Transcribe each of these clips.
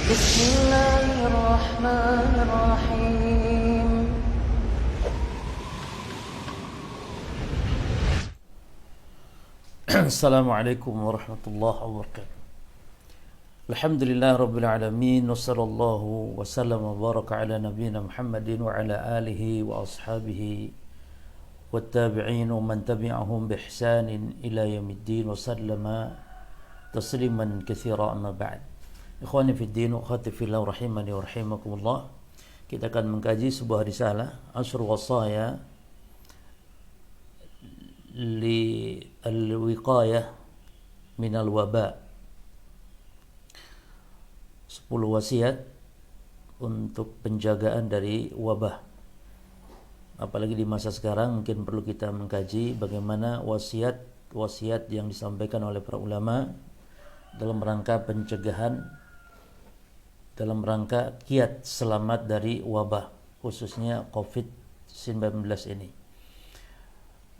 بسم الله الرحمن الرحيم Assalamualaikum warahmatullahi wabarakatuh. Alhamdulillah rabbil alamin wa sallallahu wa sallam wa baraka ala nabiyyina Muhammadin wa ala alihi wa ashabihi wa tabi'in wa man tabi'ahum bi ihsanin ila yaumiddin wa sallama tasliman katsira amma ba'd. Ikhwani fid din wa akhwati fillah rahimani wa rahimakumullah. Kita akan mengkaji sebuah risalah Ashr Wasaya li al-wiqayah min al-waba. 10 wasiat untuk penjagaan dari wabah. Apalagi di masa sekarang mungkin perlu kita mengkaji bagaimana wasiat yang disampaikan oleh para ulama dalam rangka pencegahan, dalam rangka kiat selamat dari wabah, khususnya COVID-19 ini.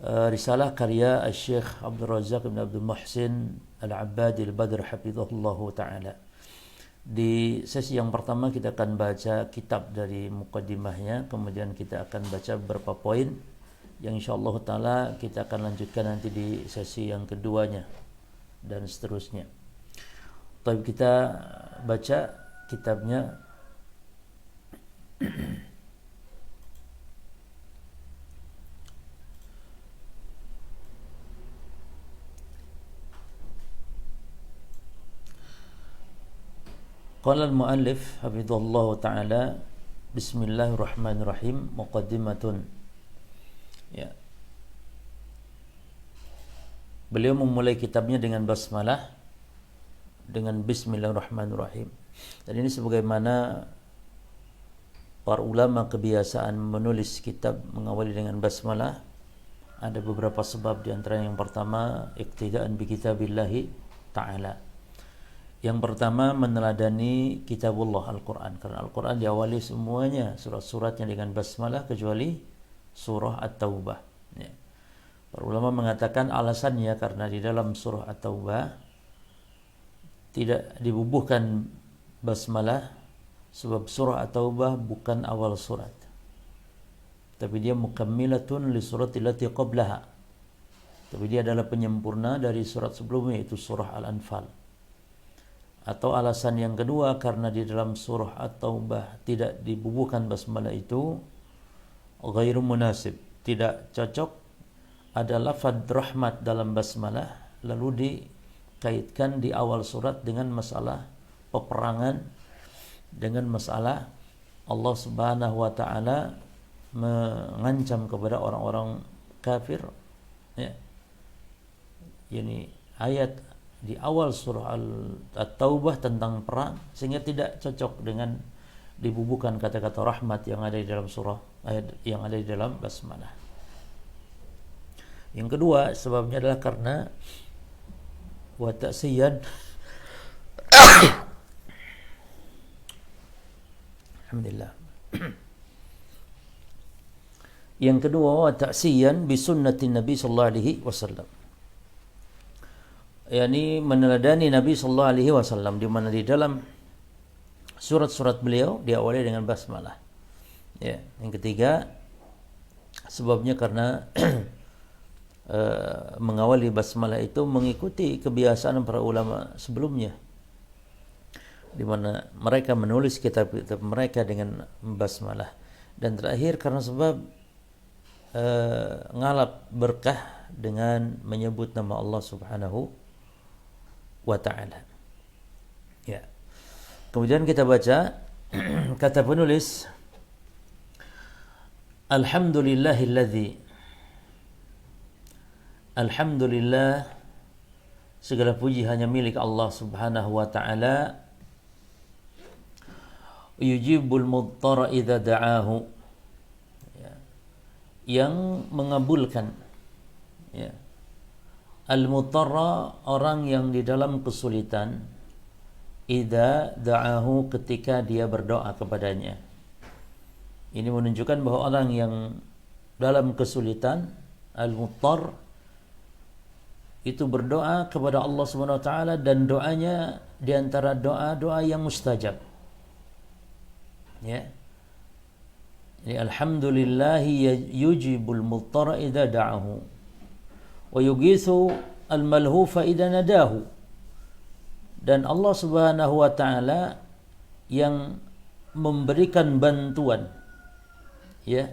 Risalah karya Syekh Abdul Razak bin Abdul Muhsin Al-Abbadi Al-Badr hafizahullahu ta'ala. Di sesi yang pertama kita akan baca kitab dari muqaddimahnya, kemudian kita akan baca beberapa poin yang insyaallah ta'ala kita akan lanjutkan nanti di sesi yang keduanya dan seterusnya. Tapi kita baca kitabnya. Qala al-muallif hafizallahu ta'ala, bismillahirrahmanirrahim, muqaddimatun. Ya. Beliau memulai kitabnya dengan basmalah, dengan bismillahirrahmanirrahim. Dan ini sebagaimana para ulama kebiasaan menulis kitab mengawali dengan basmalah. Ada beberapa sebab, di antara yang pertama iqtidaan bi kitabillahi ta'ala. Yang pertama meneladani kitabullah Al-Quran, karena Al-Quran diawali semuanya surat-suratnya dengan basmalah kecuali surah At-Taubah. Ya. Para ulama mengatakan alasannya karena di dalam surah At-Taubah tidak dibubuhkan basmalah, sebab surah At-Taubah bukan awal surat, tapi dia mukammilatun li surati allati qablaha, tapi dia adalah penyempurna dari surat sebelumnya, yaitu surah Al-Anfal. Atau alasan yang kedua, karena di dalam surah At-Taubah tidak dibubuhkan basmalah itu ghairu munasib, tidak cocok ada lafaz rahmat dalam basmalah lalu dikaitkan di awal surat dengan masalah peperangan, dengan masalah Allah Subhanahu wa taala mengancam kepada orang-orang kafir, ya. Ini ayat di awal surah At-Taubah tentang perang, sehingga tidak cocok dengan dibubuhkan kata-kata rahmat yang ada di dalam surah, ayat yang ada di dalam basmalah. Yang kedua sebabnya adalah karena wa ta'siyan alhamdulillah. Yang kedua wa ta'siyan bi sunnati Nabi sallallahu alaihi wasallam, yakni meneladani Nabi sallallahu alaihi wasallam, di mana di dalam surat-surat beliau diawali dengan basmalah. Ya, yang ketiga sebabnya karena mengawali basmalah itu mengikuti kebiasaan para ulama sebelumnya, di mana mereka menulis kitab-kitab mereka dengan basmalah. Dan terakhir karena sebab ngalap berkah dengan menyebut nama Allah Subhanahu wa ta'ala. Ya. Kemudian kita baca kata penulis, Alhamdulillah, segala puji hanya milik Allah Subhanahu wa ta'ala. Yujibul mudtara idza da'ahu, ya. Yang mengabulkan, ya. Al-mutarra, orang yang di dalam kesulitan, idza da'ahu, ketika dia berdoa kepadanya. Ini menunjukkan bahwa orang yang dalam kesulitan, al-muttar, itu berdoa kepada Allah Subhanahu wa taala, dan doanya di antara doa-doa yang mustajab. Ya. Jadi alhamdulillahi yujibul mudtara idza da'ahu wa yugithu al-malhufa idza nadahu. Dan Allah Subhanahu wa taala yang memberikan bantuan, ya,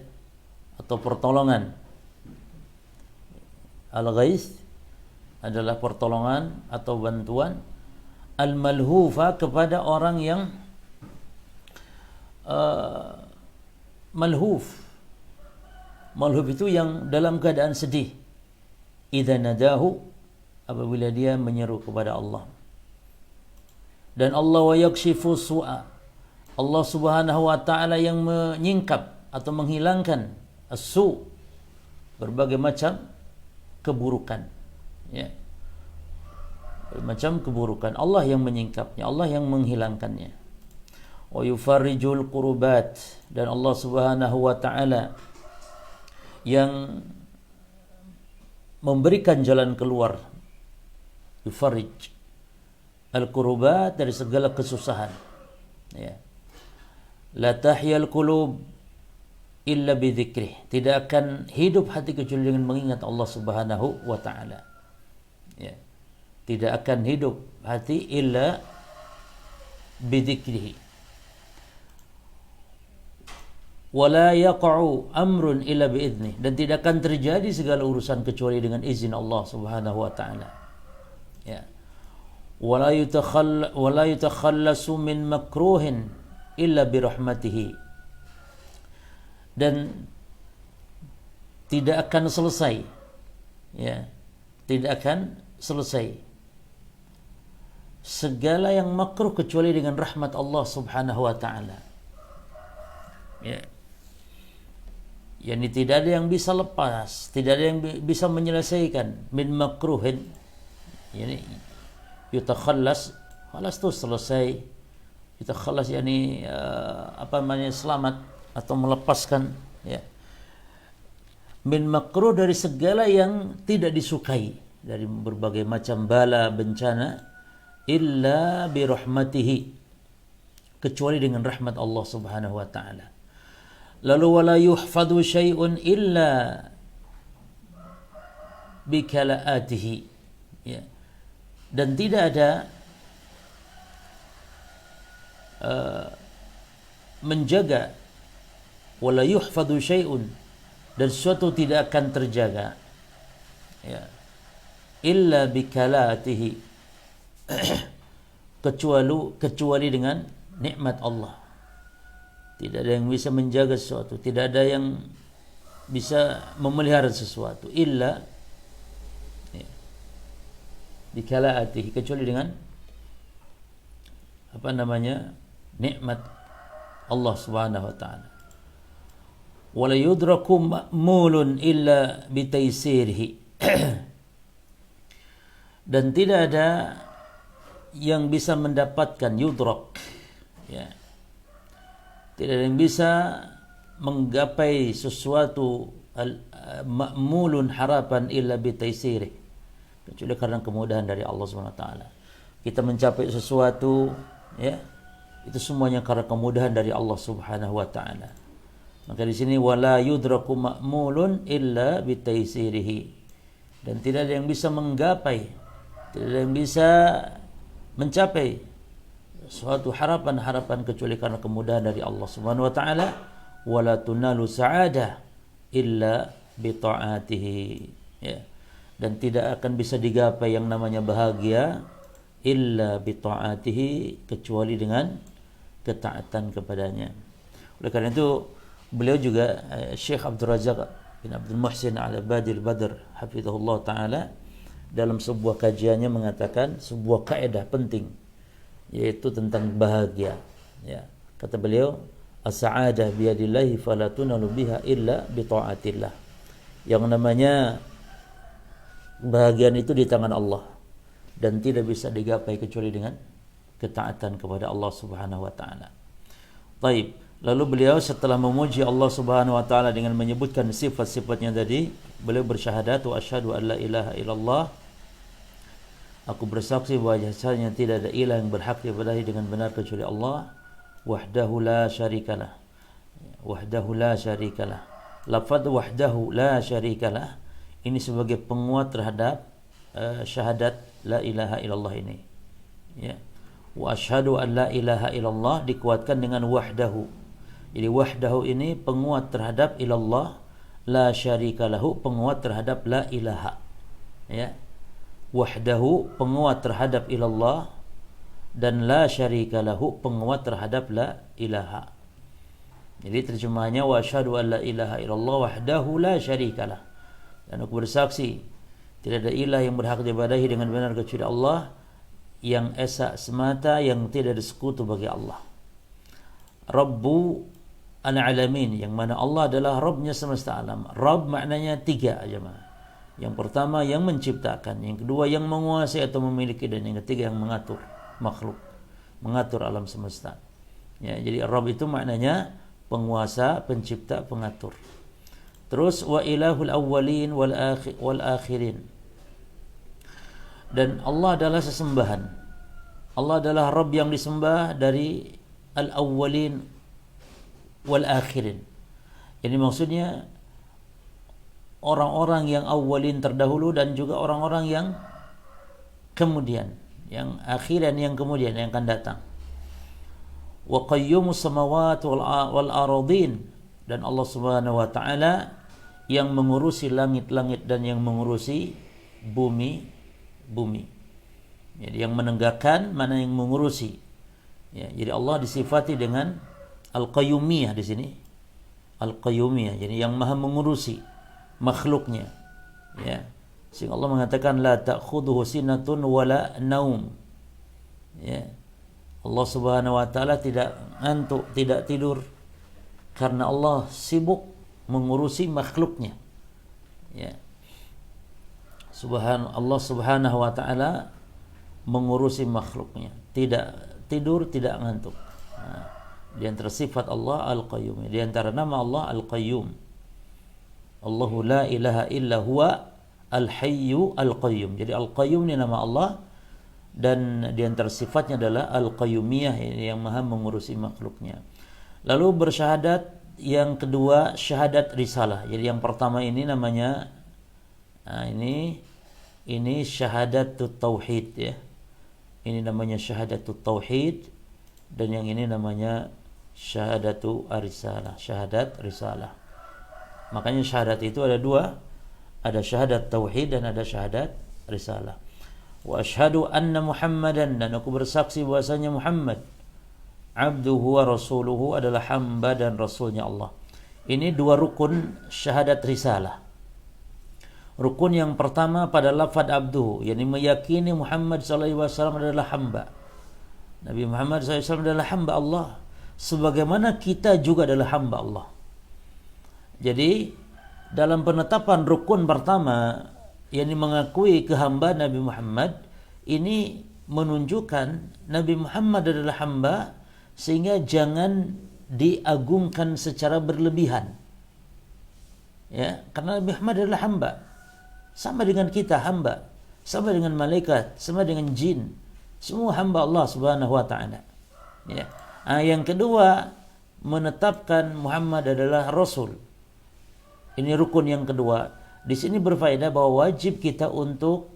atau pertolongan. Al-ghaits adalah pertolongan atau bantuan, al-malhufa kepada orang yang malhuf. Malhuf itu yang dalam keadaan sedih. Idza nadahu, apabila dia menyeru kepada Allah. Dan Allah wa yakshifu su'a, Allah Subhanahu wa taala yang menyingkap atau menghilangkan as-su', berbagai macam keburukan, ya. Macam keburukan, Allah yang menyingkapnya, Allah yang menghilangkannya. Wa yufarrijul qurubat, dan Allah Subhanahu wa taala yang memberikan jalan keluar, yufarrij al-qurubat, dari segala kesusahan, ya. La tahyal qulub illa bidzikrih, tidak akan hidup hati kecuali dengan mengingat Allah Subhanahu wa taala, ya. Tidak akan hidup hati illa bidzikrihi. Wala yaqa'u amrun illa biidnih, dan tidak akan terjadi segala urusan kecuali dengan izin Allah Subhanahu wa taala, ya. Wala yutakhallasu min makruhin illa birahmatihi, dan tidak akan selesai, ya, tidak akan selesai segala yang makruh kecuali dengan rahmat Allah Subhanahu wa taala, ya. Yani tidak ada yang bisa lepas, tidak ada yang bisa menyelesaikan min makruhin, yani yutakhallas, khalas itu selesai. Yutakhallas yani apa namanya, selamat atau melepaskan, ya. Min makruh, dari segala yang tidak disukai, dari berbagai macam bala bencana, illa bi rahmatihi, kecuali dengan rahmat Allah Subhanahu wa taala. Lalu wala yuhfadhu syai'un illa bi kalaatihi, ya. Dan tidak ada menjaga, wala yuhfadhu syai'un, dan sesuatu tidak akan terjaga, ya, illa bi kalaatihi, kecuali dengan nikmat Allah. Tidak ada yang bisa menjaga sesuatu, tidak ada yang bisa memelihara sesuatu illa, ya, bikalaatihi, kecuali dengan apa namanya, nikmat Allah Subhanahu wa taala. Wala yudraku ma'mulun illa bitaysirihi, dan tidak ada yang bisa mendapatkan yudrak, ya, tidak ada yang bisa menggapai sesuatu ma'mulun, harapan, illa bitaysirih, kecuali karena kemudahan dari Allah Subhanahu wa taala. Kita mencapai sesuatu, ya, itu semuanya karena kemudahan dari Allah Subhanahu wa taala. Maka di sini wala yudraku ma'mulun illa bitaysirihi, dan tidak ada yang bisa menggapai, tidak ada yang bisa mencapai suatu harapan kecuali karena kemudahan dari Allah Subhanahu wa taala. Wala tunalu sa'adah illa bi ta'atihi, ya. Dan tidak akan bisa digapai yang namanya bahagia illa bi ta'atihi, kecuali dengan ketaatan kepadanya. Oleh karena itu beliau juga Syekh Abdul Razak bin Abdul Muhsin Al-Abadi Al-Badr hafizahullah taala dalam sebuah kajiannya mengatakan sebuah kaidah penting, yaitu tentang bahagia, ya. Kata beliau, as-sa'adah biyadillahi fala tunalu biha illa bi ta'atillah. Yang namanya bahagian itu di tangan Allah dan tidak bisa digapai kecuali dengan ketaatan kepada Allah Subhanahu wa taala. Baik, lalu beliau setelah memuji Allah Subhanahu wa taala dengan menyebutkan sifat-sifatnya tadi, beliau bersyahadat wa asyhadu an la ilaha illallah, aku bersaksi bahwa jasanya tidak ada ilah yang berhak diibadahi dengan benar kecuali Allah, wahdahu la syarikalah. Wahdahu la syarikalah. Lafaz wahdahu la syarikalah ini sebagai penguat terhadap syahadat la ilaha illallah ini. Ya. Wa asyhadu an la ilaha illallah dikuatkan dengan wahdahu. Jadi wahdahu ini penguat terhadap ilallah, la syarikalahu penguat terhadap la ilaha. Ya. Wahdahu penguat terhadap ilallah dan la syarikalahu penguat terhadap la ilaha. Jadi terjemahannya wa asyhadu an la ilaha illallah wahdahu la syarikalah. Dan aku bersaksi tidak ada ilah yang berhak diibadahi dengan benar kecuali Allah yang esa semata, yang tidak ada sekutu bagi Allah. Rabbu al-alamin, yang mana Allah adalah Rabbnya semesta alam. Rabb maknanya tiga jemaah. Yang pertama yang menciptakan, yang kedua yang menguasai atau memiliki, dan yang ketiga yang mengatur makhluk, mengatur alam semesta. Ya, jadi Rabb itu maknanya penguasa, pencipta, pengatur. Terus wa ilahul awwalin wal akhirin. Dan Allah adalah sesembahan. Allah adalah Rabb yang disembah dari al-awwalin wal akhirin. Jadi maksudnya orang-orang yang awwalin terdahulu dan juga orang-orang yang kemudian, yang akhiran yang kemudian yang akan datang. Wa qayyumus samawati wal aradin, dan Allah Subhanahu wa taala yang mengurusi langit-langit dan yang mengurusi bumi. Jadi yang menegakkan, mana yang mengurusi. Ya, jadi Allah disifati dengan al-qayyumiyah di sini. Al-qayyumiyah, jadi yang maha mengurusi makhluknya. Ya. Sehingga Allah mengatakan la ta'khudhuhu sinatun wala naum. Ya. Allah Subhanahu wa taala tidak ngantuk, tidak tidur, karena Allah sibuk mengurusi makhluknya. Ya. Allah Subhanahu wa taala mengurusi makhluknya, tidak tidur, tidak ngantuk. Nah, di antara sifat Allah Al-Qayyum, di antara nama Allah Al-Qayyum. Allahu la ilaha illa huwa Al-Hayyu Al-Qayyum. Jadi Al-Qayyum ini nama Allah, dan di antara sifatnya adalah Al-Qayyumiyah, yang maha mengurusi makhluknya. Lalu bersyahadat yang kedua, syahadat risalah. Jadi yang pertama ini namanya ini syahadatut tauhid, ya. Ini namanya syahadatut tauhid, dan yang ini namanya syahadatu arisalah, syahadat risalah. Makanya syahadat itu ada dua, ada syahadat tauhid dan ada syahadat risalah. Wa asyhadu anna Muhammadan, dan aku bersaksi bahwasanya Muhammad abduhu wa rasuluhu adalah hamba dan rasulnya Allah. Ini dua rukun syahadat risalah. Rukun yang pertama pada lafaz abduhu, yakni meyakini Muhammad SAW adalah hamba. Nabi Muhammad SAW adalah hamba Allah, sebagaimana kita juga adalah hamba Allah. Jadi dalam penetapan rukun pertama, yakni mengakui kehambaan Nabi Muhammad, ini menunjukkan Nabi Muhammad adalah hamba, sehingga jangan diagungkan secara berlebihan. Ya, karena Nabi Muhammad adalah hamba. Sama dengan kita hamba, sama dengan malaikat, sama dengan jin, semua hamba Allah Subhanahu wa taala. Ya. Yang kedua, menetapkan Muhammad adalah rasul. Ini rukun yang kedua. Di sini berfaedah bahwa wajib kita untuk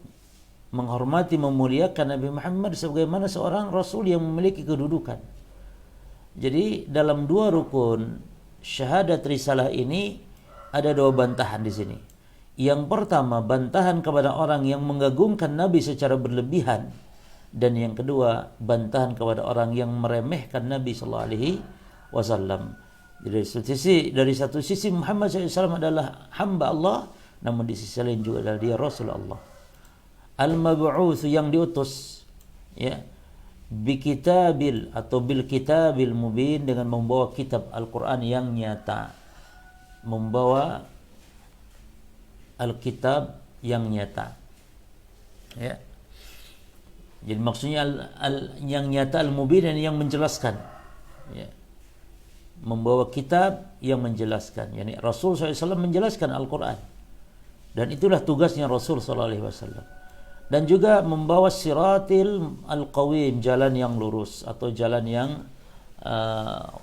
menghormati, memuliakan Nabi Muhammad sebagaimana seorang rasul yang memiliki kedudukan. Jadi dalam dua rukun syahadat risalah ini ada dua bantahan di sini. Yang pertama, bantahan kepada orang yang mengagungkan Nabi secara berlebihan, dan yang kedua, bantahan kepada orang yang meremehkan Nabi sallallahu alaihi wasallam. Jadi dari satu sisi Muhammad SAW adalah hamba Allah, namun di sisi lain juga adalah dia Rasul Allah. Al-mab'uts, yang diutus, ya, bikitabil atau bil kitabil mubin, dengan membawa kitab Al-Quran yang nyata, membawa Alkitab yang nyata. Ya. Jadi maksudnya yang nyata al-mubin, dan yang menjelaskan. Ya. Membawa kitab yang menjelaskan. Yani Rasul SAW menjelaskan Al-Quran. Dan itulah tugasnya Rasul SAW. Dan juga membawa siratil al-qawim, jalan yang lurus atau jalan yang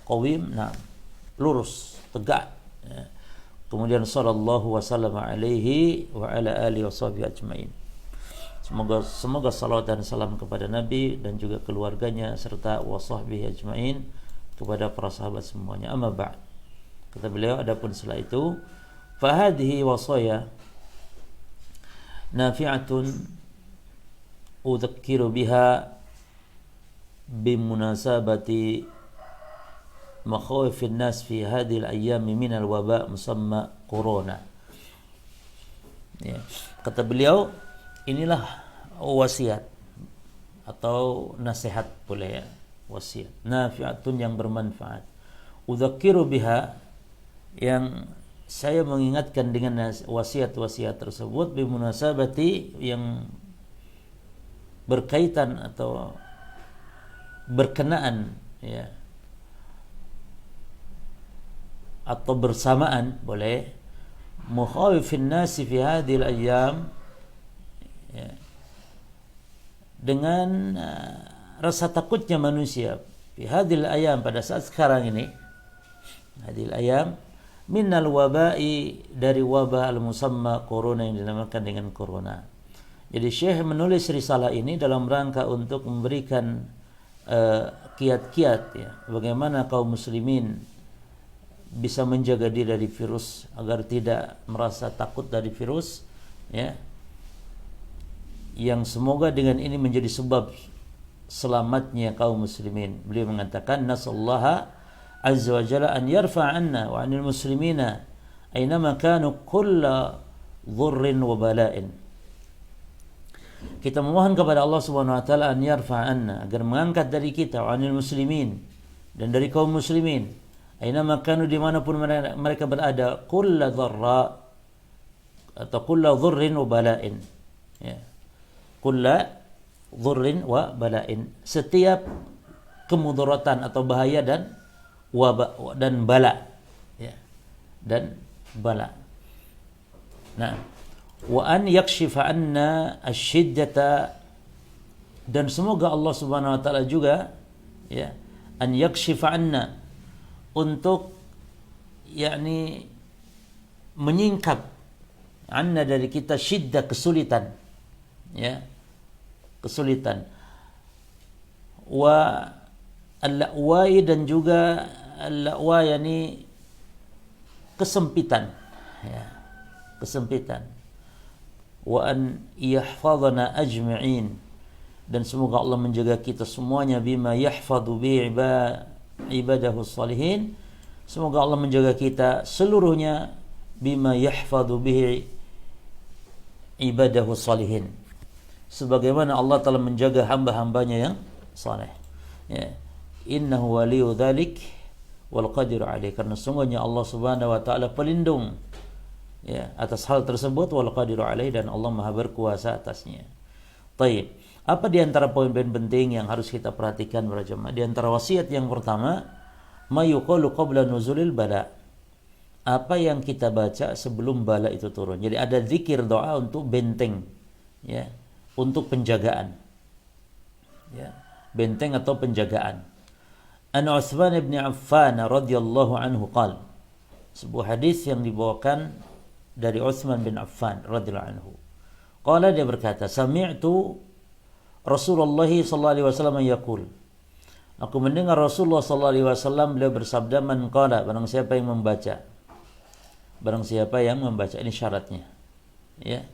qawim, nah, lurus, tegak. Ya. Kemudian sallallahu wasallam alaihi wa ala alihi washabihi ajmain. Semoga salawat dan salam kepada Nabi dan juga keluarganya serta wasahbihi ajmain, kepada para sahabat semuanya. Amma ba'd. Kata beliau, adapun setelah itu, fa hadhihi wasaya nafi'atun udzakkiru biha bimunasabati makhawifin nas fi hadhihi al-ayyam min al-waba musamma corona. Ya. Kata beliau, inilah wasiat atau nasihat boleh ya, wasiat nafi'atun yang bermanfaat, udzakkiru biha yang saya mengingatkan dengan wasiat-wasiat tersebut bimunasabati yang berkaitan atau berkenaan ya, atau bersamaan boleh, mukhawifin nasi fi hadhil ayyam ya, dengan rasa takutnya manusia fi hadhil ayyam, pada saat sekarang ini, hadhil ayyam minal wabai, dari wabah al-musamma corona, yang dinamakan dengan corona. Jadi Syekh menulis risalah ini dalam rangka untuk memberikan kiat-kiat ya, bagaimana kaum muslimin bisa menjaga diri dari virus agar tidak merasa takut dari virus ya, yang semoga dengan ini menjadi sebab selamatnya kaum muslimin. Beliau mengatakan, nasallaha azza wa jalla an yarfa 'anna wa 'anil muslimina aynama kanu kulla dhurrin wa bala'in. Kita memohon kepada Allah Subhanahu wa taala an yarfa 'anna, agar mengangkat dari kita, wa 'anil muslimin, dan dari kaum muslimin, aynama kanu, dimanapun mereka berada, kulla dharra atau kulla dhurrin wa bala'in ya, kulla dhurrin wa bala'in, setiap kemudaratan atau bahaya dan wabah dan bala ya, dan bala. Nah, wa an yakshifa anna asyiddata, dan semoga Allah Subhanahu wa taala juga ya, an yakshifa anna, untuk yakni menyingkap, anna dari kita, syiddah kesulitan ya, kesulitan, wa al-la'wai, dan juga al-la'wa yani kesempitan ya, kesempitan, wa an yahfazana ajma'in, dan semoga Allah menjaga kita semuanya, bima yahfadhu bi ibadahu salihin, semoga Allah menjaga kita seluruhnya, bima yahfadhu bihi ibadahu salihin, sebagaimana Allah telah menjaga hamba-hambanya yang saleh ya. Innahu waliyu dzalik wal qadiru alaih, karena sungguhnya Allah Subhanahu wa taala pelindung ya atas hal tersebut, wal qadiru alaih, dan Allah Maha berkuasa atasnya. Baik, apa di antara poin-poin penting yang harus kita perhatikan para jemaah? Di antara wasiat yang pertama, ma yuqalu qabla nuzulil bala, apa yang kita baca sebelum bala itu turun. Jadi ada zikir doa untuk benteng ya, untuk penjagaan ya, benteng atau penjagaan. An Utsman bin Affan radhiyallahu anhu qala, sebuah hadis yang dibawakan dari Utsman bin Affan radhiyallahu anhu. Qala, dia berkata, sami'tu Rasulullah sallallahu alaihi wasallam yaqul, aku mendengar Rasulullah sallallahu alaihi wasallam beliau bersabda, man qala, barang siapa yang membaca, barang siapa yang membaca, ini syaratnya ya,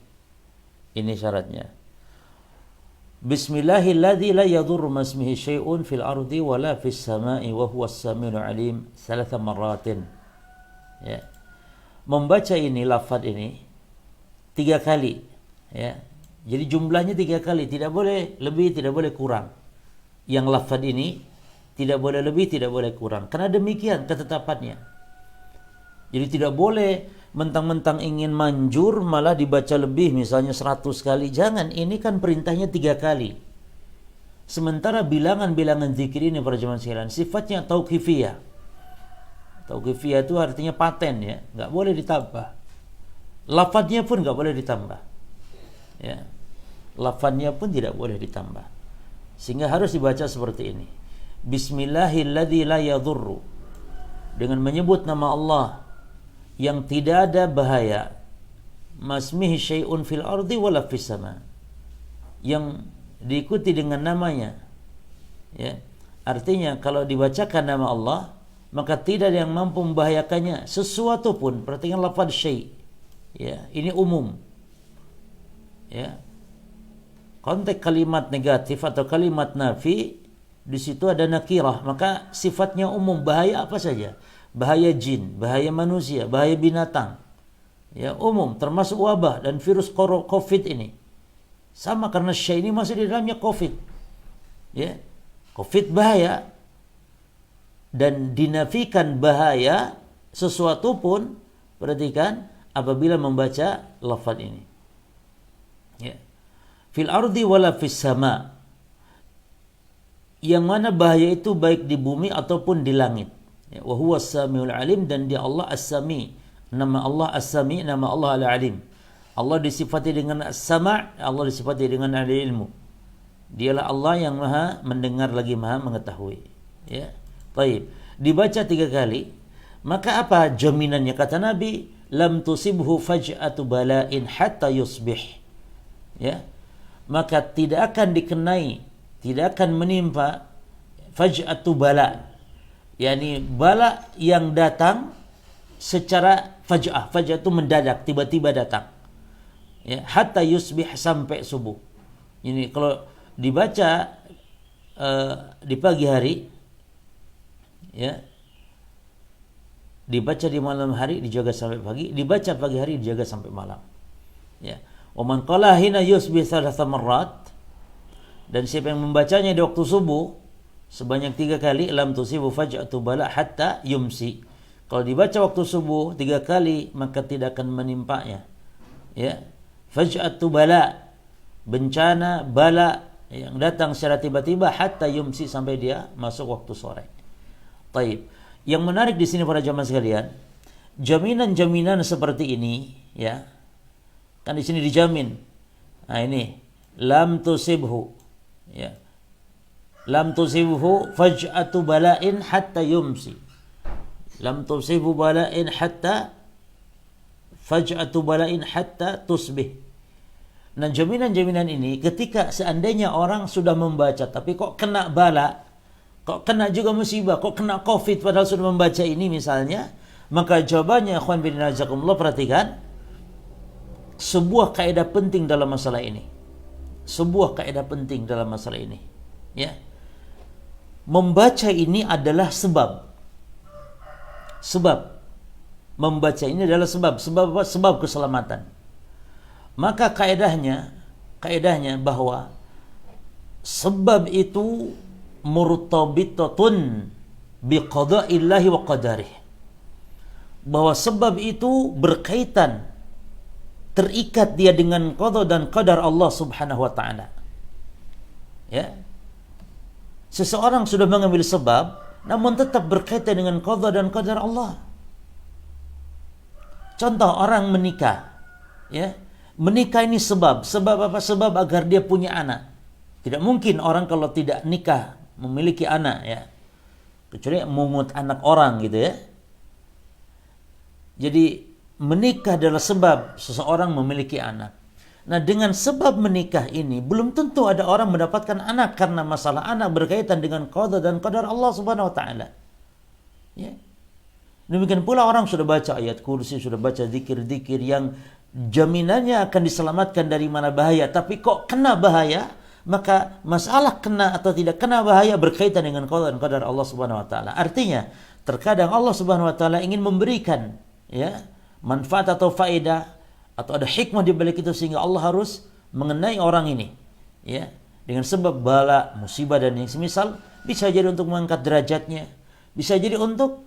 ini syaratnya, bismillahilladzi la yadurru masmihi syai'un fil ardi wala fis sama'i wa huwas samiul alim, 3 marratin ya, membaca ini, lafaz ini 3 kali ya, jadi jumlahnya 3 kali, tidak boleh lebih, tidak boleh kurang. Yang lafaz ini tidak boleh lebih, tidak boleh kurang, karena demikian ketetapannya. Jadi tidak boleh mentang-mentang ingin manjur malah dibaca lebih, misalnya 100 kali. Jangan, ini kan perintahnya 3 kali. Sementara bilangan-bilangan zikir ini para jemaah sekalian sifatnya tauqifiyah. Tauqifiyah itu artinya paten ya, nggak boleh ditambah. Lafadznya pun nggak boleh ditambah. Ya, lafadznya pun tidak boleh ditambah. Sehingga harus dibaca seperti ini. Bismillahilladzi la yadhurru, dengan menyebut nama Allah yang tidak ada bahaya, masmihi syai'un fil ardi wala fis sama, yang diikuti dengan namanya, ya. Artinya kalau dibacakan nama Allah, maka tidak ada yang mampu membahayakannya sesuatu pun. Perhatikan lafaz syai', ya, ini umum, ya. Konteks kalimat negatif atau kalimat nafi, di situ ada nakirah, maka sifatnya umum, bahaya apa saja, bahaya jin, bahaya manusia, bahaya binatang, ya, umum, termasuk wabah dan virus COVID ini. Sama, karena syai' ini masih di dalamnya COVID, ya. COVID bahaya, dan dinafikan bahaya sesuatu pun, perhatikan, apabila membaca lafaz ini, ya. Fil ardi wala fis sama, yang mana bahaya itu baik di bumi ataupun di langit, ya. Wa huwas samiul alim, dan dia Allah as-sami, nama Allah as-sami, nama Allah al-alim. Allah disifati dengan as-sama', Allah disifati dengan al-ilmu. Dialah Allah yang maha mendengar lagi maha mengetahui, ya. Baik, dibaca 3 kali, maka apa jaminannya? Kata Nabi, lam tusibhu faj'atu bala'in hatta yusbih, ya. Maka tidak akan dikenai, tidak akan menimpa faj'atu bala, yakni bala yang datang secara faj'ah. Faj'ah itu mendadak, tiba-tiba datang, ya, hatta yusbih, sampai subuh. Ini kalau dibaca di pagi hari, ya, dibaca di malam hari dijaga sampai pagi, dibaca pagi hari dijaga sampai malam, ya. Wa man qala hina yusbih thalatha marrat, dan siapa yang membacanya di waktu subuh sebanyak 3 kali, lam tusibu faj'atu bala hatta yumsi. Kalau dibaca waktu subuh 3 kali, maka tidak akan menimpanya, ya, faj'atu bala, bencana bala yang datang secara tiba-tiba, hatta yumsi, sampai dia masuk waktu sore. Taib. Yang menarik di sini para jamaah sekalian, jaminan-jaminan seperti ini, ya, kan di sini dijamin. Nah ini lam tusibhu, ya, lam tusibhu faj'atu bala'in hatta yumsi, lam tusibhu bala'in hatta faj'atu bala'in hatta tusbih. Nah, jaminan-jaminan ini ketika seandainya orang sudah membaca tapi kok kena bala, kok kena juga musibah, kok kena COVID padahal sudah membaca ini misalnya, maka jawabannya, ikhwan bin azakumullah, perhatikan sebuah kaidah penting dalam masalah ini. Sebuah kaidah penting dalam masalah ini, ya. Membaca ini adalah sebab. Sebab membaca ini adalah sebab. Sebab apa? Sebab keselamatan. Maka kaidahnya bahwa sebab itu murtabitatun biqada'illahi wa qadarih. Bahwa sebab itu berkaitan, terikat dia dengan qada dan qadar Allah Subhanahu wa taala. Ya. Seseorang sudah mengambil sebab namun tetap berkaitan dengan qada dan qadar Allah. Contoh, orang menikah, ya. Menikah ini sebab. Sebab apa? Sebab agar dia punya anak. Tidak mungkin orang kalau tidak nikah memiliki anak, ya. Kecuali mungut anak orang gitu, ya. Jadi menikah adalah sebab seseorang memiliki anak. Nah, dengan sebab menikah ini belum tentu ada orang mendapatkan anak, karena masalah anak berkaitan dengan qada dan qadar Allah Subhanahu wa taala. Ya. Demikian pula orang sudah baca ayat kursi, sudah baca zikir-zikir yang jaminannya akan diselamatkan dari mana bahaya, tapi kok kena bahaya, maka masalah kena atau tidak kena bahaya berkaitan dengan qada dan qadar Allah Subhanahu wa taala. Artinya, terkadang Allah Subhanahu wa taala ingin memberikan, ya, manfaat atau faedah atau ada hikmah di balik itu sehingga Allah harus mengenai orang ini, ya, dengan sebab bala, musibah dan yang semisal. Bisa jadi untuk mengangkat derajatnya, bisa jadi untuk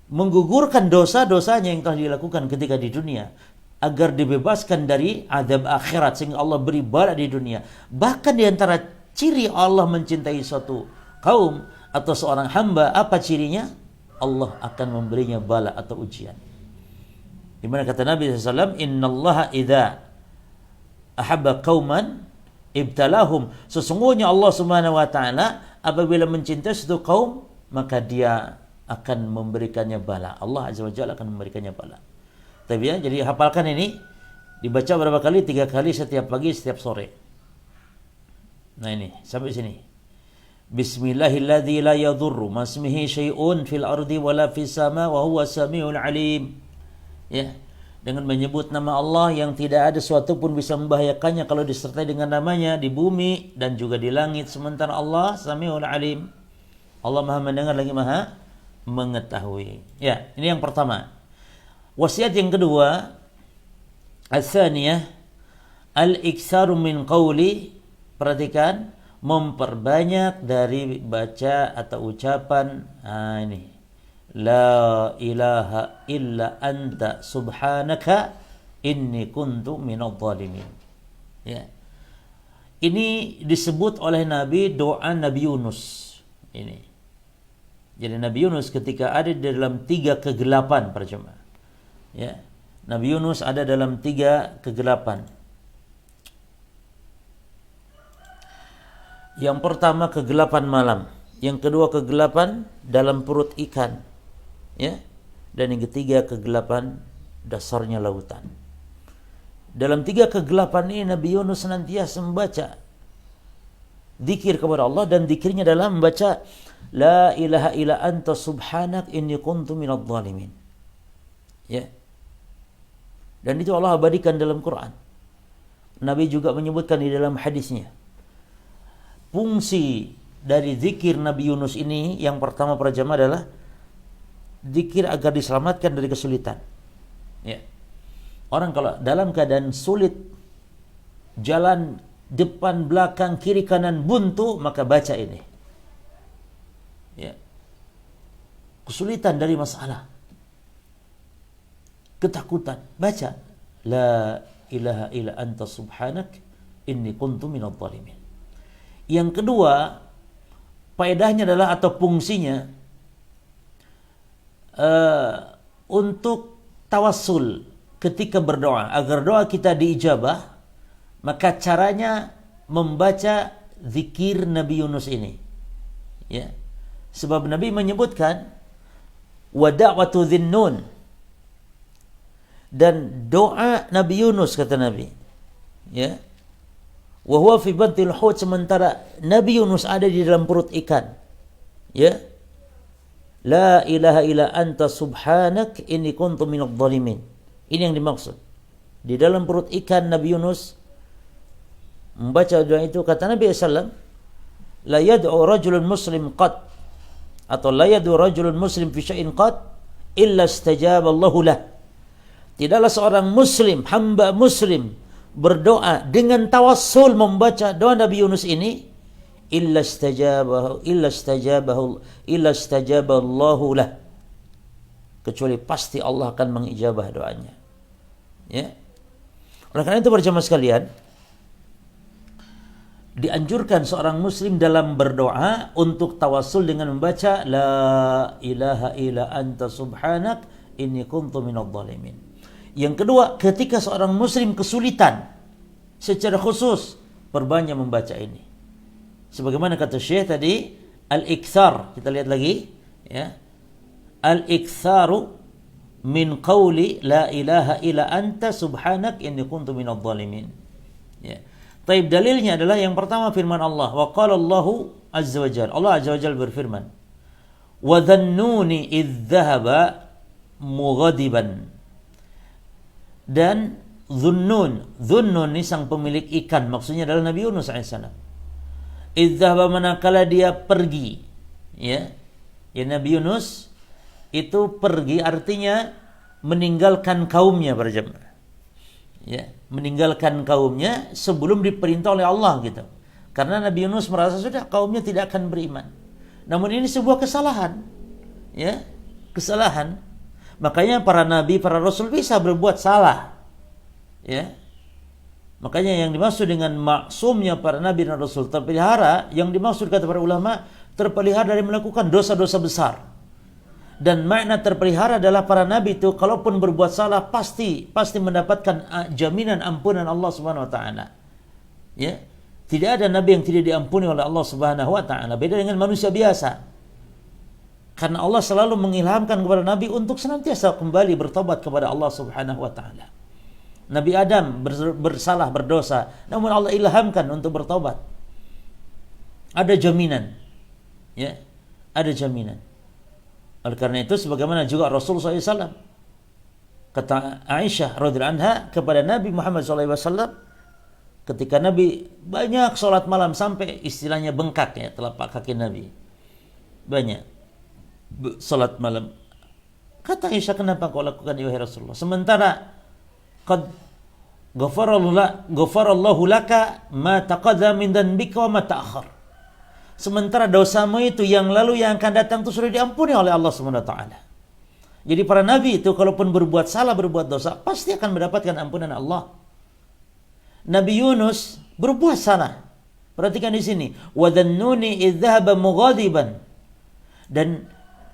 menggugurkan dosa-dosanya yang telah dilakukan ketika di dunia, agar dibebaskan dari azab akhirat sehingga Allah beri bala di dunia. Bahkan di antara ciri Allah mencintai suatu kaum atau seorang hamba, apa cirinya? Allah akan memberinya bala atau ujian. Di mana kata Nabi SAW, innallaha idza ahabba qauman ibtalahum, sesungguhnya Allah Subhanahu wa taala apabila mencintai satu kaum, maka dia akan memberikannya bala. Allah Azza wa Jalla akan memberikannya bala. Tapi ya, jadi hafalkan ini, dibaca berapa kali? 3 kali setiap pagi, setiap sore. Nah ini, sampai sini. Bismillahilladzi la yadurru masmihi syai'un fil ardi wala fis sama wa huwa samiul alim. Ya, dengan menyebut nama Allah yang tidak ada sesuatu pun bisa membahayakannya kalau disertai dengan namanya di bumi dan juga di langit, sementara Allah Samiul Alim. Allah Maha mendengar lagi Maha mengetahui. Ya, ini yang pertama. Wasiat yang kedua, ats-tsaniyah al-iktsaru min qawli, perhatikan, memperbanyak dari baca atau ucapan ini. La ilaha illa anta subhanaka inni kuntu minadh dhalimin. Ya. Ini disebut oleh Nabi doa Nabi Yunus. Ini. Jadi Nabi Yunus ketika ada di dalam 3 kegelapan, para jemaah. Ya. Nabi Yunus ada dalam 3 kegelapan. Yang pertama kegelapan malam, yang kedua kegelapan dalam perut ikan. Ya, dan yang ketiga kegelapan dasarnya lautan. Dalam 3 kegelapan ini Nabi Yunus senantiasa membaca zikir kepada Allah, dan zikirnya adalah membaca la ilaha illa anta subhanak inni kuntu minadh dhalimin. Ya. Dan itu Allah abadikan dalam Quran. Nabi juga menyebutkan di dalam hadisnya. Fungsi dari zikir Nabi Yunus ini yang pertama para jamaah adalah zikir agar diselamatkan dari kesulitan. Ya. Orang kalau dalam keadaan sulit, jalan depan, belakang, kiri, kanan buntu, maka baca ini. Ya. Kesulitan dari masalah, ketakutan, baca la ilaha illa anta subhanak inni kuntu minadh dhalimin. Yang kedua, faedahnya adalah atau fungsinya untuk tawassul ketika berdoa, agar doa kita diijabah, maka caranya membaca zikir Nabi Yunus ini. Ya. Sebab Nabi menyebutkan wa da'watu dhinnun, dan doa Nabi Yunus, kata Nabi. Ya. Wa huwa fi batnil hut, sementara Nabi Yunus ada di dalam perut ikan. Ya. La ilaha illa anta subhanak inni kuntu minadh dhalimin. Ini yang dimaksud. Di dalam perut ikan Nabi Yunus membaca doa itu, kata Nabi SAW, la yad'u rajulun muslim qad, atau la yad'u rajulun muslim fi syai'in qad illa istajaba Allahu lah. Tidaklah seorang muslim, hamba muslim, berdoa dengan tawassul membaca doa Nabi Yunus ini, illa istajabahu Allahu lah, kecuali pasti Allah akan mengijabah doanya. Ya. Oleh karena itu para jemaah sekalian, dianjurkan seorang muslim dalam berdoa untuk tawassul dengan membaca la ilaha illa anta subhanak inni kuntu minadh dhalimin. Yang kedua, ketika seorang muslim kesulitan secara khusus, perbanyak membaca ini. Sebagaimana kata Syekh tadi, al-iktsar, kita lihat lagi, ya. Al-iktsaru min qawli la ilaha illa anta subhanak inni kuntu minadh dhalimin. Ya. Taib, dalilnya adalah yang pertama firman Allah, wa qala Allahu azza wa jalla. Allah azza wa jalla berfirman, wa dhannuni idh dhahaba mughadiban. Dan Dhunnun ini sang pemilik ikan, maksudnya adalah Nabi Yunus alaihissalam. Idzahaba, manakala dia pergi, ya Nabi Yunus itu pergi, artinya meninggalkan kaumnya, para jemaah. Ya, meninggalkan kaumnya sebelum diperintah oleh Allah gitu. Karena Nabi Yunus merasa sudah kaumnya tidak akan beriman. Namun ini sebuah kesalahan. Ya, kesalahan. Makanya para nabi, para rasul bisa berbuat salah. Ya. Makanya yang dimaksud dengan maksumnya para nabi dan rasul terpelihara, yang dimaksud kata para ulama, terpelihara dari melakukan dosa-dosa besar. Dan makna terpelihara adalah para nabi itu kalaupun berbuat salah pasti mendapatkan jaminan ampunan Allah Subhanahu wa taala. Ya. Tidak ada nabi yang tidak diampuni oleh Allah Subhanahu wa taala. Beda dengan manusia biasa. Karena Allah selalu mengilhamkan kepada nabi untuk senantiasa kembali bertobat kepada Allah Subhanahu wa taala. Nabi Adam bersalah, berdosa, namun Allah ilhamkan untuk bertobat. Ada jaminan. Ya, ada jaminan. Oleh karena itu sebagaimana juga Rasulullah SAW, kata Aisyah radhiyallahu anha kepada Nabi Muhammad SAW, ketika Nabi banyak sholat malam sampai istilahnya bengkak ya telapak kaki Nabi, banyak sholat malam. Kata Aisyah, kenapa kau lakukan ya Rasulullah? Sementara qad ghafarallahu laka ma taqaddama min dhanbika wa ma ta'akhkhar. Sementara dosamu itu yang lalu yang akan datang itu sudah diampuni oleh Allah Subhanahu wa taala. Jadi para nabi itu kalaupun berbuat salah, berbuat dosa, pasti akan mendapatkan ampunan Allah. Nabi Yunus berbuat salah. Perhatikan di sini, wa dhannuni idh dhahaba mughadiban. Dan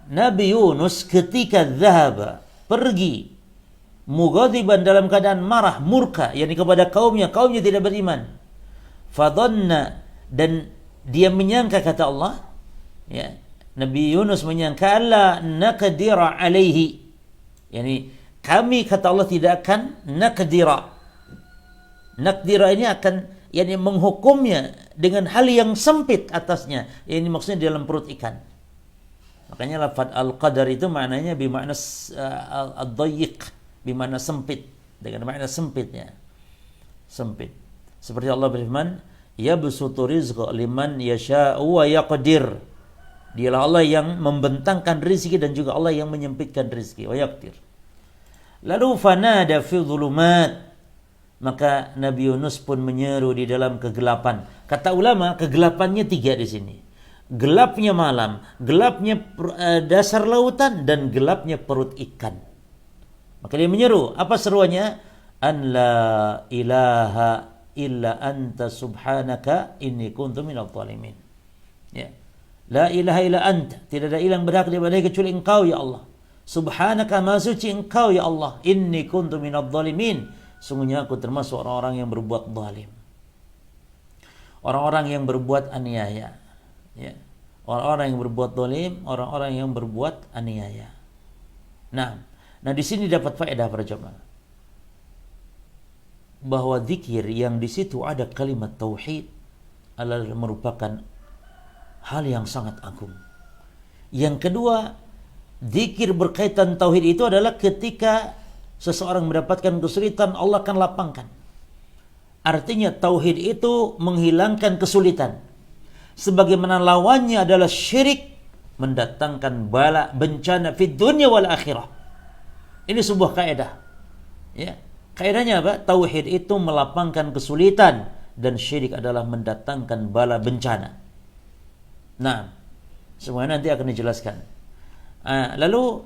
Nabi Yunus ketika dhahaba, pergi mughadiban dalam keadaan marah, murka, yakni kepada kaumnya tidak beriman. Fadhanna, dan dia menyangka, kata Allah, ya, Nabi Yunus menyangka alla naqdira alaihi, yani kami, kata Allah, tidak akan naqdira ini akan yani menghukumnya dengan hal yang sempit atasnya. Ini maksudnya dalam perut ikan. Makanya lafaz al-qadar itu maknanya bermakna ad-dayyiq, bermakna sempit, dengan makna sempitnya. Sempit. Seperti Allah berfirman, yabsutu rizqa liman yasha'u wa yaqdir. Dialah Allah yang membentangkan rezeki dan juga Allah yang menyempitkan rezeki. Wa yaqdir. Lalu fanada fi dhulumat, maka Nabi Yunus pun menyeru di dalam kegelapan. Kata ulama, kegelapannya 3 di sini. Gelapnya malam, gelapnya dasar lautan, dan gelapnya perut ikan. Maka dia menyeru, apa seruannya? An la ilaha illa anta subhanaka inni kuntu minadh dhalimin. Ya. La ilaha illa anta, tidak ada ilah yang berhak diibadahi kecuali Engkau ya Allah. Subhanaka, maha suci Engkau ya Allah. Inni kuntu minadh dhalimin, sungguhnya aku termasuk orang-orang yang berbuat zalim. Orang-orang yang berbuat aniaya. Ya. Orang-orang yang berbuat zalim, orang-orang yang berbuat aniaya. Nah di sini dapat faedah para jemaah, bahwa zikir yang di situ ada kalimat tauhid adalah merupakan hal yang sangat agung. Yang kedua, zikir berkaitan tauhid itu adalah ketika seseorang mendapatkan kesulitan, Allah akan lapangkan. Artinya tauhid itu menghilangkan kesulitan. Sebagaimana lawannya adalah syirik, mendatangkan bala, bencana fid dunya wal akhirah. Ini sebuah kaidah. Ya. Kaidahnya apa? Tauhid itu melapangkan kesulitan dan syirik adalah mendatangkan bala bencana. Nah, semuanya nanti akan dijelaskan. Lalu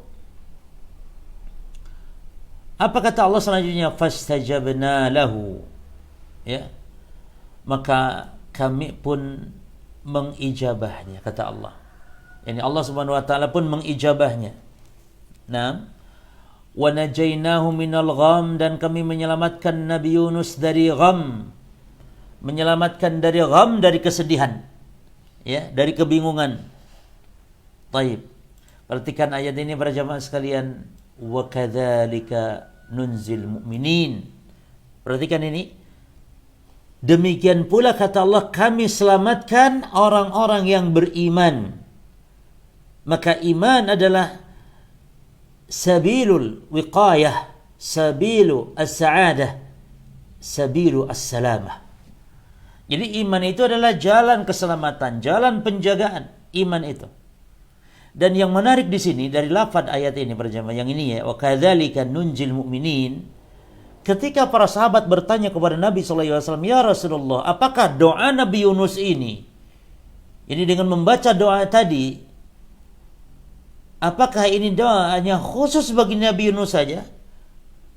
apa kata Allah selanjutnya? Fastajabna lahu. Ya. Maka kami pun mengijabahnya, kata Allah. Yani Allah Subhanahu wa taala pun mengijabahnya. Nah, wa najainahu minal gham, dan kami menyelamatkan Nabi Yunus dari gham, menyelamatkan dari gham, dari kesedihan, ya, dari kebingungan. Taib. Perhatikan ayat ini para jamaah sekalian, wa kadzalika nunzil mu'minin. Perhatikan ini. Demikian pula kata Allah, kami selamatkan orang-orang yang beriman. Maka iman adalah sabilul wiqayah, sabilu as-sa'adah, sabilu as-salamah. Jadi iman itu adalah jalan keselamatan, jalan penjagaan, iman itu. Dan yang menarik di sini dari lafaz ayat ini berjamaah yang ini ya, wa kadzalika nunjil mu'minin. Ketika para sahabat bertanya kepada Nabi SAW, ya Rasulullah, apakah doa Nabi Yunus ini dengan membaca doa tadi, apakah ini doa hanya khusus bagi Nabi Yunus saja?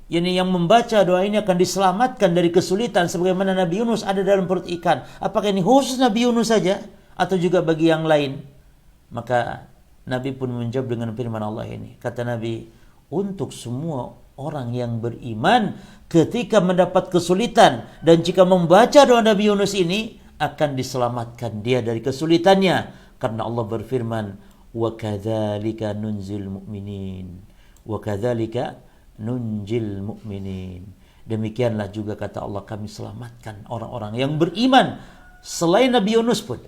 Yang membaca doa ini akan diselamatkan dari kesulitan sebagaimana Nabi Yunus ada dalam perut ikan. Apakah ini khusus Nabi Yunus saja atau juga bagi yang lain? Maka Nabi pun menjawab dengan firman Allah ini. Kata Nabi, untuk semua orang yang beriman ketika mendapat kesulitan dan jika membaca doa Nabi Yunus ini akan diselamatkan dia dari kesulitannya, karena Allah berfirman, wa kadzalika nunzil mu'minin, wa kadzalika nunjil mu'minin. Demikianlah juga kata Allah, kami selamatkan orang-orang yang beriman selain Nabi Yunus pun,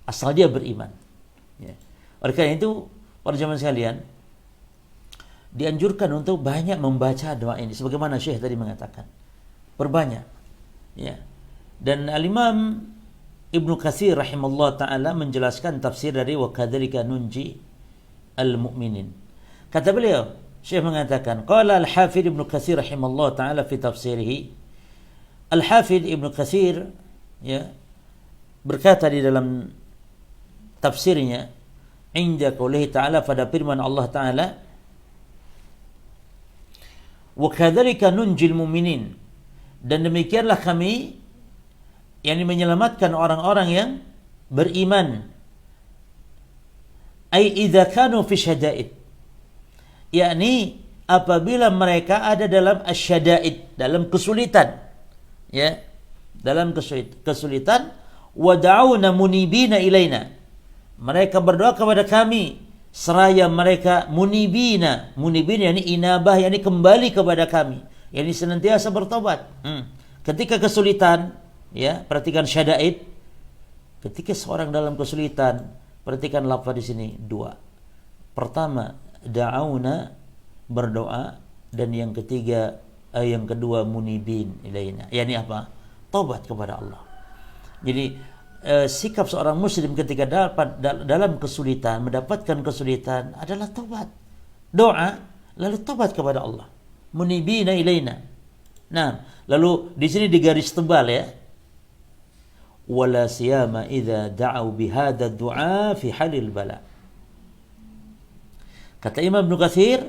asal dia beriman. Ya. Oleh karena itu, para jamaah sekalian, dianjurkan untuk banyak membaca doa ini, sebagaimana Syekh tadi mengatakan, perbanyak. Ya. Dan Al-Imam Ibnu Katsir rahimahullah ta'ala menjelaskan tafsir dari wa kadzalika nunji al-mu'minin. Kata beliau, Syekh mengatakan, qala Al-Hafidz Ibnu Katsir rahimahullah ta'ala fi tafsirihi. Al-Hafidz Ibnu Katsir ya berkata di dalam tafsirnya, inda qoulihi ta'ala, pada firman Allah ta'ala, wa kadzalika nunjil mu'minin, dan demikianlah kami yang menyelamatkan orang-orang yang beriman. Ai idza kanu fi syada'id, yakni apabila mereka ada dalam asyada'id, dalam kesulitan, ya, dalam kesulitan, wa da'una munibina ilaina, mereka berdoa kepada kami seraya mereka munibina yakni inabah, yakni kembali kepada kami, yakni senantiasa bertobat. Ketika kesulitan, ya, perhatikan syada'id. Ketika seorang dalam kesulitan, perhatikan lafaz di sini dua. Pertama, da'auna, berdoa, dan yang ketiga, yang kedua munibin ilaina. Yani apa? Tobat kepada Allah. Jadi sikap seorang muslim ketika dalam kesulitan, mendapatkan kesulitan adalah tobat. Doa, lalu tobat kepada Allah. Munibina ilaina. Nah, lalu di sini digaris tebal, ya. Wala siyama idza da'u bihadza du'a fi halil bala. Kata Imam Ibnu Katsir,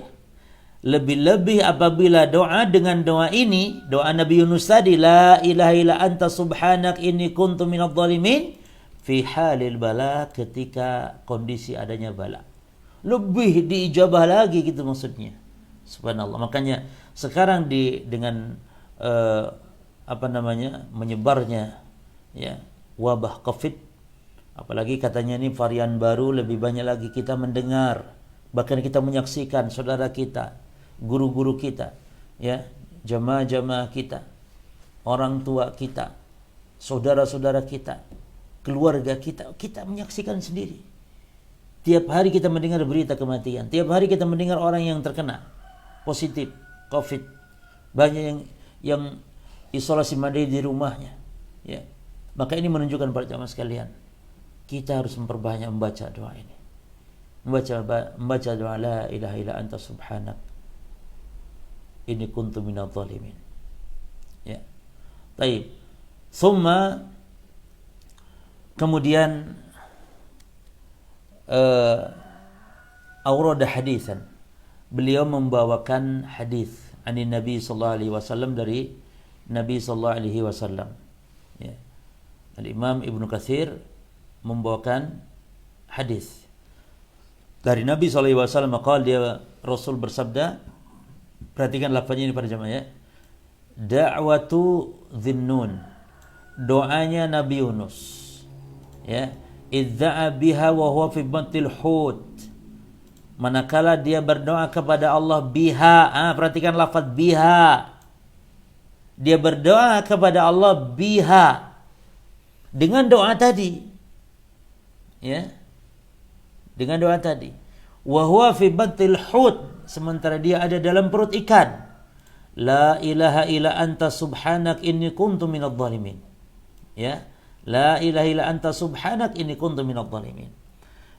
lebih-lebih apabila doa dengan doa ini, doa Nabi Yunus tadi, la ilaha illa anta subhanak inni kuntu minadh dhalimin, fi halil bala, ketika kondisi adanya bala. Lebih diijabah lagi, gitu maksudnya. Subhanallah. Makanya sekarang dengan menyebarnya, ya, wabah Covid, apalagi katanya ini varian baru, lebih banyak lagi kita mendengar, bahkan kita menyaksikan saudara kita, guru-guru kita, ya, jamaah-jamaah kita, orang tua kita, saudara-saudara kita, keluarga kita, kita menyaksikan sendiri. Tiap hari kita mendengar berita kematian, tiap hari kita mendengar orang yang terkena positif Covid, banyak yang isolasi mandiri di rumahnya, ya. Maka ini menunjukkan para jamaah sekalian, kita harus memperbanyak membaca doa ini. Membaca doa la ilaha illa anta subhanak inni kuntu minadh dhalimin. Ya. Baik. Summa, kemudian awrada hadisan. Beliau membawakan hadis dari Nabi sallallahu alaihi wasallam, dari Nabi sallallahu alaihi wasallam. Ya. Al-Imam Ibnu Katsir membawakan hadis dari Nabi SAW. Maka dia, Rasul bersabda, perhatikan lafaznya ini para jemaah, ya. Da'watu Dhinnun, doanya Nabi Yunus, ya. Idza'a biha wa huwa fi batnil hut, manakala dia berdoa kepada Allah biha. Perhatikan lafaz biha. Dia berdoa kepada Allah biha, dengan doa tadi, ya, dengan doa tadi. Wa huwa fi batnil hut, sementara dia ada dalam perut ikan. La ilaha illa anta subhanak inni kuntu minadh dhalimin. Ya, la ilaha illa anta subhanak inni kuntu minadh dhalimin.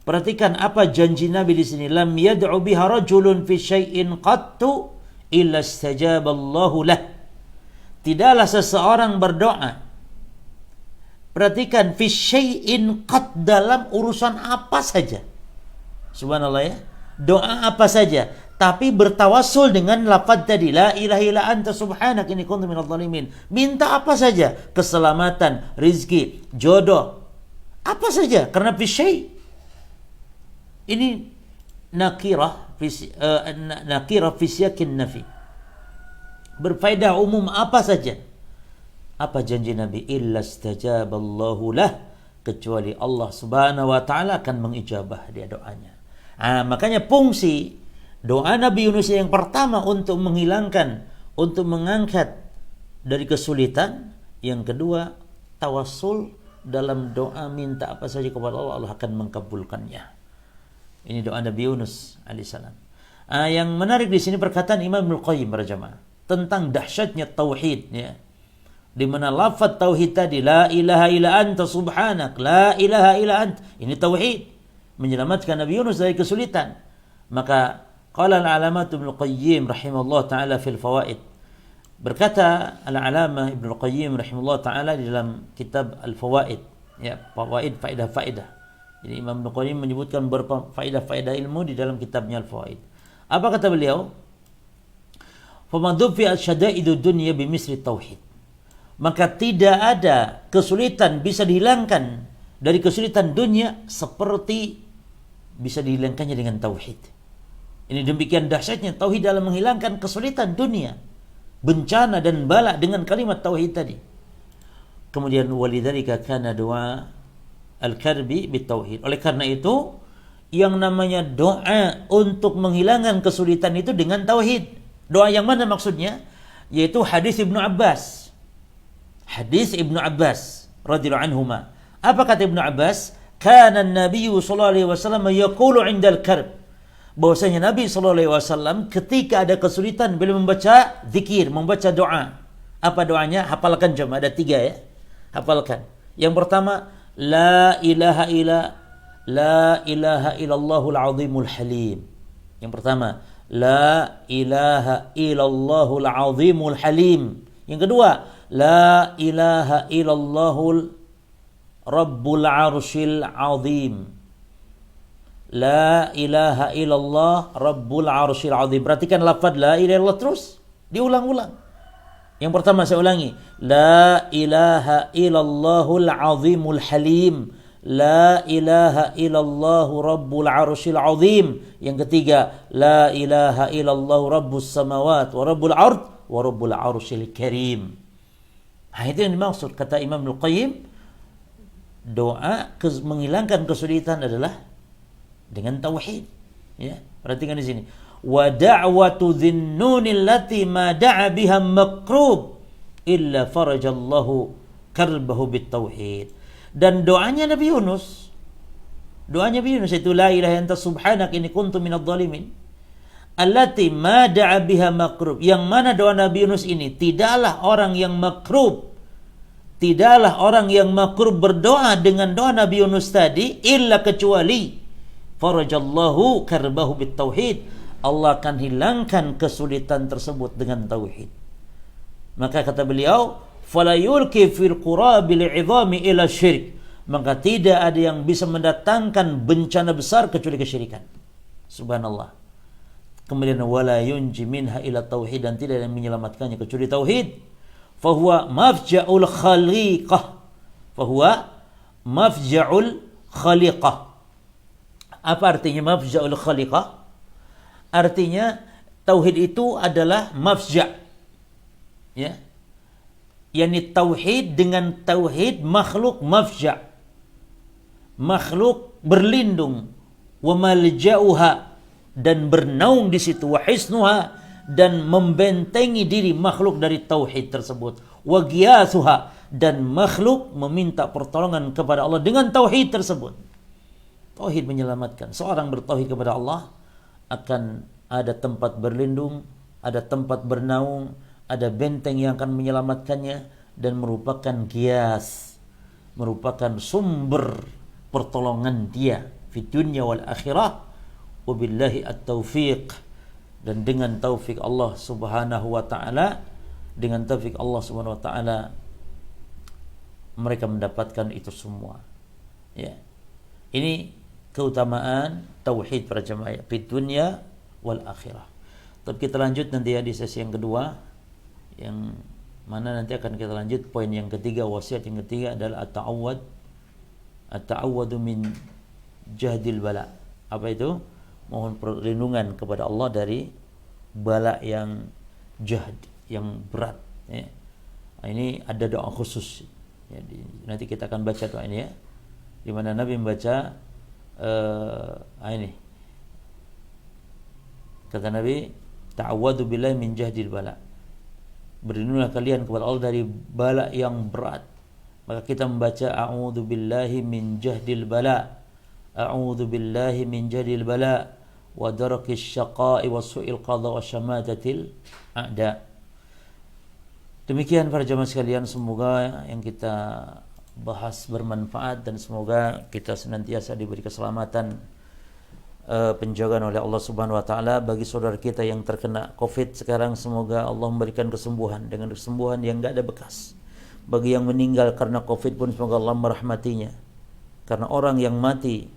Perhatikan apa janji Nabi di sini. Lam yad'u biha rajulun fi syai'in qattu illa istajaba Allahu lah. Tidaklah seseorang berdoa, perhatikan, fi syai'in qat, dalam urusan apa saja. Subhanallah, ya. Doa apa saja, tapi bertawassul dengan lafaz tadi, la ilaha illa anta subhanak inni kuntu minadh dhalimin. Minta apa saja, keselamatan, rizki, jodoh, apa saja, karena fi syai'. Ini nakirah fi siyakin nafi, berfaedah umum, apa saja. Apa janji Nabi? Illa istajaballahu lah, kecuali Allah Subhanahu wa taala akan mengijabah dia doanya. Makanya fungsi doa Nabi Yunus yang pertama untuk menghilangkan, untuk mengangkat dari kesulitan. Yang kedua, tawassul dalam doa, minta apa saja kepada Allah, Allah akan mengkabulkannya. Ini doa Nabi Yunus alaihissalam. Yang menarik di sini perkataan Imam Ibnu Qayyim berjamaah tentang dahsyatnya tauhid, ya. Di mana lafaz tauhid tadi, la ilaha illa anta subhanak, la ilaha illa anta, ini tauhid, menyelamatkan Nabi Yunus dari kesulitan. Maka qala al-alamat Ibnu Qayyim rahimahullah taala fil fawaid, berkata al-alamah Ibnu Qayyim rahimahullah taala di dalam kitab al-fawaid, ya, fawaid, faedah-faedah. Jadi Imam Ibnu Qayyim menyebutkan beberapa faedah-faedah ilmu di dalam kitabnya al-fawaid. Apa kata beliau? Famadhu fi asyadaidu dunya bimisri tauhid. Maka tidak ada kesulitan bisa dihilangkan dari kesulitan dunia seperti bisa dihilangkannya dengan tauhid. Ini demikian dahsyatnya tauhid dalam menghilangkan kesulitan dunia, bencana dan bala dengan kalimat tauhid tadi. Kemudian walidzalika kana doa al-karbi bitauhid. Oleh karena itu, yang namanya doa untuk menghilangkan kesulitan itu dengan tauhid. Doa yang mana maksudnya? Yaitu hadis Ibnu Abbas. Hadis Ibnu Abbas radhiyallahu anhuma. Apa kata Ibnu Abbas? Kana an-nabiy sallallahu alaihi wasallam yaqulu 'indal karb. Bahwasanya Nabi sallallahu alaihi wasallam ketika ada kesulitan beliau membaca zikir, membaca doa. Apa doanya? Hafalkan jemaah, ada 3 ya. Hafalkan. Yang pertama, la ilaha illallahul azimul halim. Yang pertama, la ilaha illallahul azimul halim. Yang kedua, la ilaha illallahul rabbul arsyil azim. La ilaha illallah rabbul arsyil azim. Perhatikan lafaz la ilaha illallah terus diulang-ulang. Yang pertama saya ulangi, la ilaha illallahul azimul halim. La ilaha illallah rabbul arsyil azim. Yang ketiga, la ilaha illallah rabbus samawat wa rabbul ard wa rabbul arsyil karim. Itu yang dimaksud kata Imam Ibnu Qayyim, doa menghilangkan kesulitan adalah dengan tauhid. Ya, perhatikan di sini. Wa da'watu dhinnunil lati ma da'a biha makrub illa farajallahu karbahu bitauhid. Dan doanya Nabi Yunus itu la ilaha anta subhanak inni kuntu minadh dhalimin. Allati ma da'a biha makrub, yang mana doa Nabi Yunus ini tidaklah orang yang makrub, tidaklah orang yang makrub berdoa dengan doa Nabi Yunus tadi illa kecuali farajallahu karbahu bitauhid, Allah akan hilangkan kesulitan tersebut dengan tauhid. Maka kata beliau, fala yulki fil qurabil 'idhami ila syirik, maka tidak ada yang bisa mendatangkan bencana besar kecuali kesyirikan. Subhanallah. Kemudian wala yunji minha ila tauhid, dan tidak ada yang menyelamatkannya kecuali tauhid. Fahuwa mafja'ul khaliqah. Fahuwa mafja'ul khaliqah. Apa artinya mafja'ul khaliqah? Artinya tauhid itu adalah mafja'. Ya. Yani tauhid dengan tauhid makhluk mafja'. Makhluk berlindung, wa malja'uha, dan bernaung di situ, wa hisnuha, dan membentengi diri makhluk dari tauhid tersebut, wa giyathuha, dan makhluk meminta pertolongan kepada Allah dengan tauhid tersebut. Tauhid menyelamatkan. Seorang bertauhid kepada Allah akan ada tempat berlindung, ada tempat bernaung, ada benteng yang akan menyelamatkannya, dan merupakan giyas, merupakan sumber pertolongan dia di dunia wal akhirah. Wabillahi at-taufiq, dan dengan taufik Allah Subhanahu wa taala, dengan taufik Allah Subhanahu wa taala mereka mendapatkan itu semua. Ya. Ini keutamaan tauhid para jemaah di dunia wal akhirah. Tapi kita lanjut nanti ya di sesi yang kedua, yang mana nanti akan kita lanjut poin yang ketiga, wasiat yang ketiga adalah at-ta'awwadu min jahdil bala. Apa itu? Mohon perlindungan kepada Allah dari bala yang jahd, yang berat, ya. Nah, ini ada doa khusus. Jadi nanti kita akan baca doa ini ya. Di mana Nabi membaca ini. Kata Nabi, ta'awwadu billahi min jahdil bala. Berlindunglah kalian kepada Allah dari bala yang berat. Maka kita membaca a'udzu billahi min jahdil bala. A'udzu billahi min jahdil bala wa darakis syaqa'i wa su'il qadha wa syamatatil a'da. Demikian para jamaah sekalian, semoga yang kita bahas bermanfaat dan semoga kita senantiasa diberi keselamatan, penjagaan oleh Allah Subhanahu wa taala. Bagi saudara kita yang terkena Covid sekarang, semoga Allah memberikan kesembuhan dengan kesembuhan yang enggak ada bekas. Bagi yang meninggal karena Covid pun semoga Allah merahmatinya. Karena orang yang mati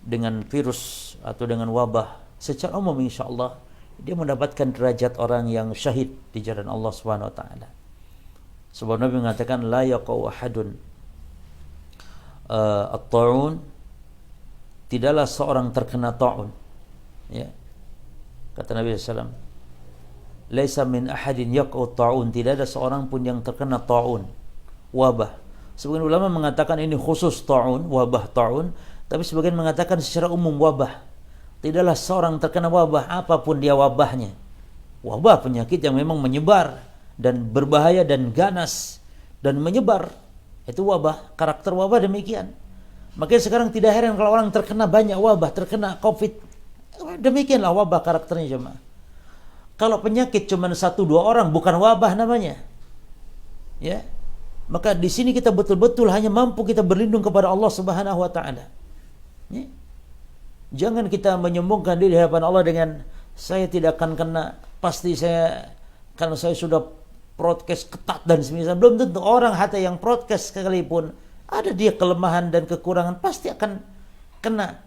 dengan virus atau dengan wabah secara umum insyaallah dia mendapatkan derajat orang yang syahid di jalan Allah Subhanahu wa taala. Sebab Nabi mengatakan la yaqau ahadun at-ta'un, tidaklah seorang terkena ta'un, ya. Kata Nabi SAW, laisa min ahadin yaqau ta'un, tidak ada seorang pun yang terkena ta'un, wabah. Sebagian ulama mengatakan ini khusus ta'un, wabah ta'un, tapi sebagian mengatakan secara umum wabah. Tidaklah seorang terkena wabah apapun dia wabahnya. Wabah penyakit yang memang menyebar dan berbahaya dan ganas dan menyebar. Itu wabah, karakter wabah demikian. Makanya sekarang tidak heran kalau orang terkena banyak wabah, terkena Covid. Demikianlah wabah karakternya jemaah. Kalau penyakit cuma 1-2 orang bukan wabah namanya. Ya. Maka di sini kita betul-betul hanya mampu kita berlindung kepada Allah Subhanahu wa taala. Ya. Jangan kita menyombongkan diri di hadapan Allah dengan saya tidak akan kena, pasti saya karena saya sudah broadcast ketat dan semisal. Belum tentu orang hatta yang broadcast sekalipun ada dia kelemahan dan kekurangan, pasti akan kena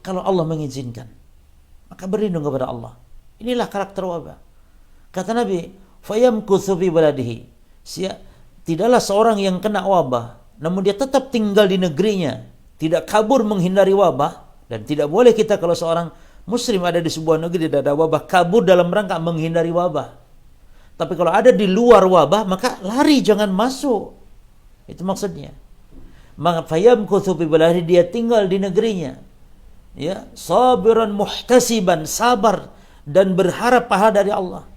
kalau Allah mengizinkan. Maka berlindung kepada Allah. Inilah karakter wabah. Kata Nabi, fayamkuthu fi baladihi. Tidaklah seorang yang kena wabah namun dia tetap tinggal di negerinya, tidak kabur menghindari wabah. Dan tidak boleh kita kalau seorang muslim ada di sebuah negeri tidak ada wabah kabur dalam rangka menghindari wabah. Tapi kalau ada di luar wabah maka lari, jangan masuk. Itu maksudnya. Maka fayamkuthu fi baladihi, dia tinggal di negerinya. Ya, sabiran muhtasiban, sabar dan berharap pahala dari Allah.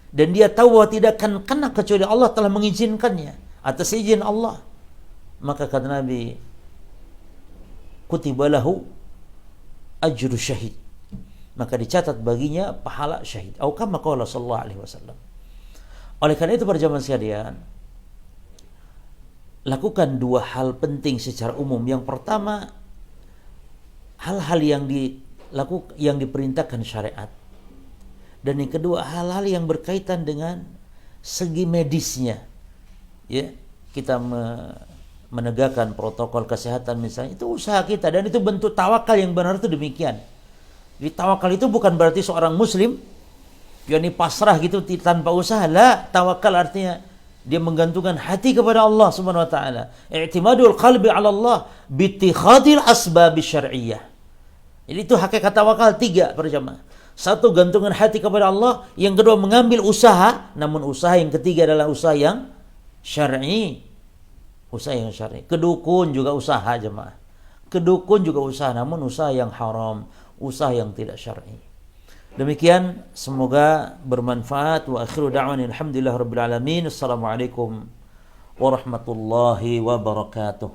Dan dia tahu bahwa tidak akan kena kecuali Allah telah mengizinkannya atas izin Allah. Maka kata Nabi, kutiba lahu ajru syahid. Maka dicatat baginya pahala syahid. Atau kama qala sallallahu alaihi wasallam. Oleh karena itu para jamaah sekalian, lakukan 2 hal penting secara umum. Yang pertama, hal-hal yang diperintahkan syariat. Dan yang kedua, hal-hal yang berkaitan dengan segi medisnya. Ya, kita menegakkan protokol kesehatan misalnya, itu usaha kita dan itu bentuk tawakal yang benar itu demikian. Jadi tawakal itu bukan berarti seorang muslim yakni pasrah gitu tanpa usaha. La, tawakal artinya dia menggantungkan hati kepada Allah Subhanahu wa taala. I'timadul qalbi 'ala Allah bi ittikhadil asbab syar'iyyah. Jadi itu hakikat tawakal 3 para jemaah. 1, gantungan hati kepada Allah, yang kedua mengambil usaha, namun usaha yang ketiga adalah usaha yang syar'i. Usaha yang syar'i. Kedukun juga usaha jemaah. Kedukun juga usaha, namun usaha yang haram, usaha yang tidak syar'i. Demikian, semoga bermanfaat. Wa akhiru da'wani alhamdulillah rabbil alamin. Assalamualaikum warahmatullahi wabarakatuh.